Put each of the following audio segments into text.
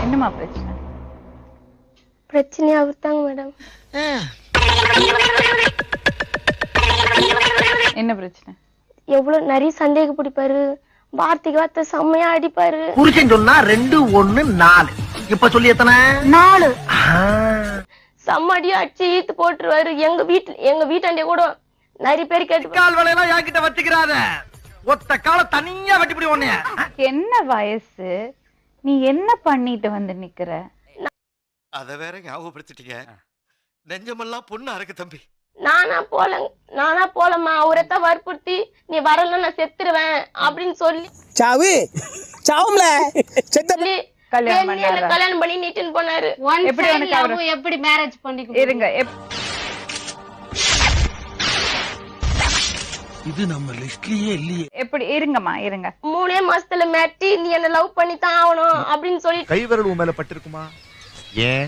என்னமா பிரச்சனை? பிரச்சனை அவர் தாங்க மேடம். என்ன பிரச்சனை? எவ்வளவு நிறைய சந்தேகம் பிடிப்பாரு, வார்த்தைக்கு வார்த்தை செம்மையா அடிப்பாரு. புருஷன் சொன்னா 2 1 4. இப்ப சொல்லி எத்தனை? 4. செம்மடியா அடிச்சு ஈத்து போட்டுருவாரு. எங்க வீட்டாண்டே கூட நிறைய பேர் கேட்டு கால் வலையெல்லாம் என்கிட்ட வச்சுக்கிறாத. ஒத்த கால தனியா வெட்டிப்பிடி உன்னைய. என்ன வயசு? நீ என்ன பண்ணிட்டு வந்து நிக்கிற? அத வேற ஞாபகப்படுத்திட்டீங்க. நெஞ்சமெல்லாம் பொண்ணா இருக்கு தம்பி. நானா போலமா அவரைத்தான் வற்புறுத்தி நீ வரல நான் செத்துருவேன் அப்படின்னு சொல்லி கல்யாணம் பண்ணி நீட்டுன்னு போனாரு. எப்படி மேரேஜ் பண்ணி இருங்க. இது நம்ம லிஸ்ட்லயே இல்லையே. எப்படி இருங்கம்மா இருங்க. 3 மாசத்துல மேட்டி நீ என்ன லவ் பண்ணித்தான் ஆகணும் அப்படின்னு சொல்லி கைவிரல் உன் மேல பட்டிருக்குமா? ஏன்?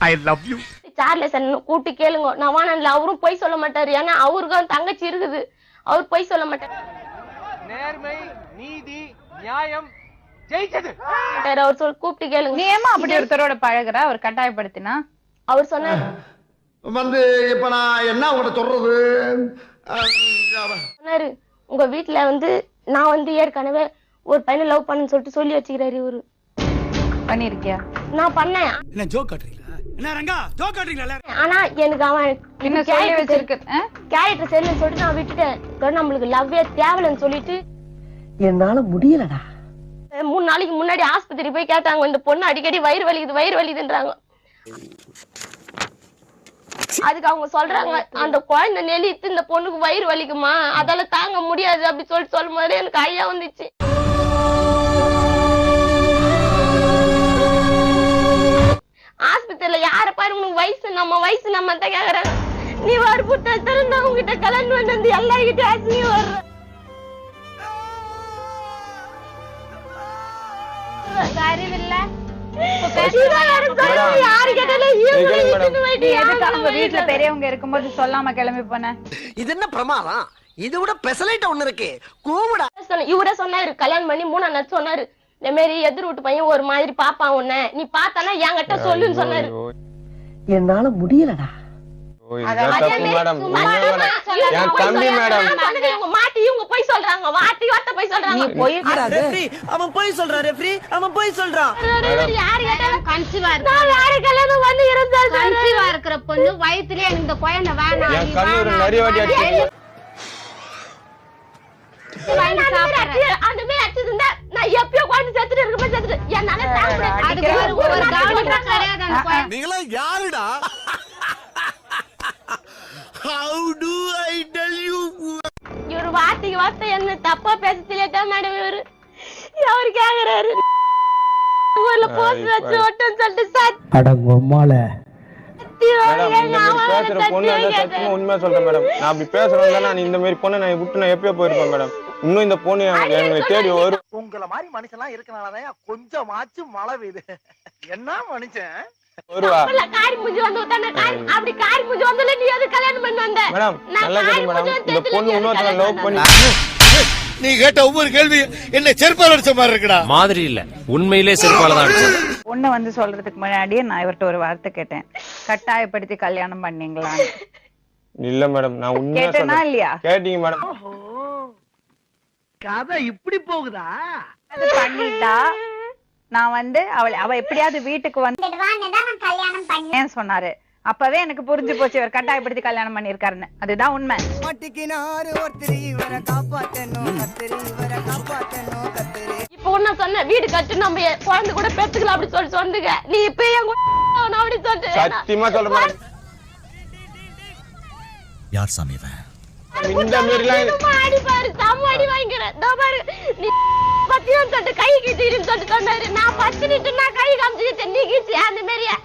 I love you. சார்லஸ் கூட்டி கேளுங்க. நான் வானல்ல அவரும் போய் சொல்ல மாட்டாரு. ஏன்னா அவருக்கு தங்கச்சி இருக்குது. அவர் போய் சொல்ல மாட்டாரு. நேர்மை, நீதி, நியாயம் ஜெயிச்சது. அவர் சொல்ல கூப்பிட்டு கேளுங்க. நீ ஏமா அப்படி ஒருத்தரோட பழகுற? அவர் கட்டாயப்படுத்தினா? அவர் சொன்னாரு இப்ப நான் என்ன உங்கள்ட்ட சொல்றது? சொன்னாரு உங்க வீட்டுல நான் ஏற்கனவே ஒரு பையனை லவ் பண்ணு சொல்லிட்டு சொல்லி வச்சுக்கிறாரு. இவரு பண்ணிருக்கியா? நான் பண்ணேன். என்ன ஜோக் காட்டுறீங்களா? என்ன ரங்கா ஜோக் காட்டுறீங்களா? ஆனா எனக்கு அவன் என்ன சொல்லி வச்சிருக்கு? கேரக்டர் சரின்னு சொல்லிட்டு நான் விட்டுட்டேன். நம்மளுக்கு லவ்வே தேவலன்னு சொல்லிட்டு என்னால முடியலடா. 3 நாளைக்கு முன்னாடி ஆஸ்பத்திரி போய் கேட்டாங்க, இந்த பொண்ணு அடிக்கடி வயிறு வலிக்குதுன்றாங்க. அதுக்கு அவங்க சொல்றாங்க அந்த குழந்தை நெளித்து இந்த பொண்ணுக்கு வயிறு வலிக்குமா, அதால தாங்க முடியாது அப்படி சொல்லும் போது எனக்கு ஐயா வந்துச்சு. ஆஸ்பத்திரியில யார பாரு உனக்கு வயசு நம்ம தான் கேக்குறாங்க. நீ வற்புறுத்தா திறந்தவங்க கிட்ட கல்யாணம் வந்து எல்லார்கிட்ட நீ வர்ற வீட்டுல பெரியவங்க இருக்கும்போது சொல்லாம கிளம்பி போன. இது என்ன பிரமாதம்? இது விட பெசலைட் ஒண்ணு இருக்கு. கூமுடா. இவரே சொன்னாரு கல்யாணம் பண்ணி 3 நாள் சொன்னாரு. இந்த மாதிரி எதிர் வீட்டு பையன் ஒரு மாதிரி பாப்பான் உன்ன, நீ பாத்தானா என்கிட்ட சொல்லுன்னு சொன்னாரு. என்னால முடியலடா. மாட்டி இவங்க போய் சொல்றாங்க, வார்த்தை போய் சொல்றாங்க. அவன் போய் சொல்றான் ரெஃப்ரி, அவன் போய் சொல்றான். யாரு கேட்டாலும் கன்சீவா இருக்கு. நான் வேற கல்யாணம் பண்ணி இருந்தா கன்சீவா இருக்கிற பொண்ணு வயித்துலயே இந்த குழந்தை வேணாம். என் கண்ணூர் நிறைய வாட்டி அடிச்சு அந்த மாதிரி அடிச்சிருந்தா நான் எப்பயோ குழந்தை செத்துட்டு இருக்கும்போது செத்துட்டு என்னால தாங்க முடியாது. ஒரு கவனிப்பா கிடையாது அந்த குழந்தை. நீங்களா யாருடா? How do I tell you? இவரு வார்த்தைக்கு வார்த்தை என்ன தப்பா பேசலையா மேடம்? அவரு கேக்குறாரு ஊர்ல போஸ்ட் வச்சு ஒட்டன் சொல்லிட்டு அடங்கம்மால உண்மையா சொல்றேன் மேடம். நான் அப்படி பேசுறேன். நான் இந்த மாதிரி பொண்ணை நான் விட்டு நான் எப்பயோ போயிருப்பேன் மேடம். இன்னும் இந்த பொண்ணு எனக்கு தேடி வரும். உங்கள மாதிரி மனுஷன்லாம் இருக்கனாலதான் கொஞ்சமாச்சும் மழை பெய்யுது. என்ன மனுஷன் வருவா காரி மூஞ்சி வந்து அப்படி காரி மூஞ்சி வந்தல நீ அது கல்யாணம் பண்ணி வந்த மேடம். நல்லா கேட்டு மேடம். இந்த பொண்ணு இன்னொருத்தர லவ் பண்ணி நீ கேட்ட ஒவ்வொரு கேள்வி என்ன செருப்பால அடிச்ச மாதிரி இருக்குடா. மாதிரி இல்ல, உண்மையிலே செருப்பால தான் அடிச்சது. பொண்ணு சொல்றதுக்கு முன்னாடியே நான் இவர்ட்ட ஒரு வார்த்தை கேட்டேன், கட்டாயப்படுத்தி கல்யாணம் பண்ணீங்களா? இல்ல மேடம், நான் உண்மையா கேட்டேனா சொல்றேன். இல்லையா? கேட்டீங்க மேடம். கதை இப்படி போகுதா? அது பண்ணிட்டா நான் அவ எப்படியாவது வீட்டுக்கு வந்து சொன்னாரு. அப்பவே எனக்கு புரிஞ்சு போச்சு இவர் கட்டாயப்படுத்தி கல்யாணம் பண்ணிருக்காருன்னு. அதுதான் உண்மை. இப்ப ஒண்ணு சொன்ன வீடு கட்டு நம்ம குழந்தை கூட பெத்துக்கலாம் அப்படி சொல்லுங்க. நீ இப்ப அப்படி சொல்லிட்டு சத்தியமா சொல்ற மேடம். யார் சாமி இவன்? இந்த மாதிரிலாம் அடி பாரு, செம்ம அடி வாங்கிக்கிறேன். நீ பத்தியம் சொல்லிட்டு கை கிட்டின்னு சொல்லிட்டு சொன்னாரு. நான் பத்தினிட்டு நான் கை காமிச்சுக்கிட்டேன், நீ கிச்சு அந்த மாதிரியா.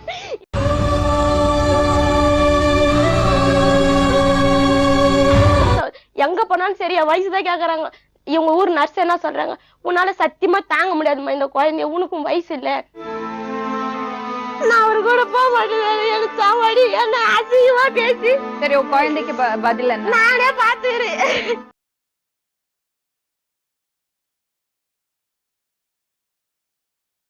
எங்க போனாலும் சரியா வயசுதான் கேக்குறாங்க. இவங்க ஊர் நர்ஸ் என்ன சொல்றாங்க, உன்னால சத்தியமா தாங்க முடியாதுமா இந்த குழந்தைய, உனக்கும் வயசு இல்ல. நான் அவரு கூட போக மாட்டேன். எனக்கு சாவாடி என்ன அசிங்கமா பேசி சரி, உன் குழந்தைக்கு பதில் என்ன? நானே பாத்துக்கிறேன்.